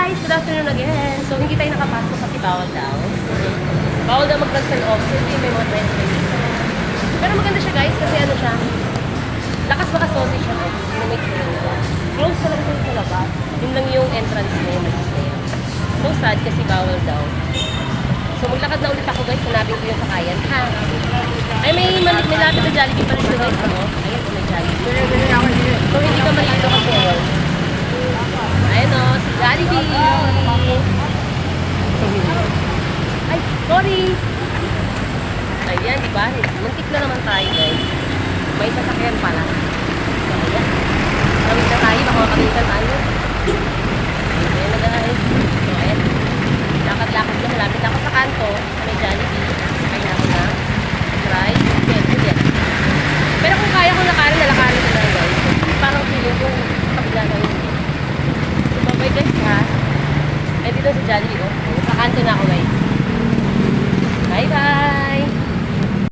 guys! Good afternoon again. So, hindi tayo nakapasok kasi bawal daw. Bawal daw mag-vlog sa loob. So, hindi may mga trend dito. Pero maganda siya guys kasi ano siya. Lakas makasosi siya. Make sure nila. Close pa lang siya sa labas. Yun lang yung entrance niya. So sad kasi bawal daw. So, maglakad na ulit ako guys. Hanapin ko yung sakayan. Ha? Ay, may lapit na Jollibee pa rin ito guys. Ano? Ayun, may Jollibee. So, hindi ka malito kasi yun. Ayun o, si Jollibee. Ay, sorry. Ayan, di ba? Muntik na naman tayo, guys. May sasakyan pala. So, ayan. Kawin na tayo. Baka makawin tayo. Ayan na, guys. So, ayan. Lakad-lakad na. Malapit ako sa kanto. May Jollibee. Kaya ako na. Try. Ayan. Pero kung kaya ko lakarin, nalakarin ko na, guys. Parang feeling ko kabila na yun. Bye guys ha. Ay dito si Jollibee oh.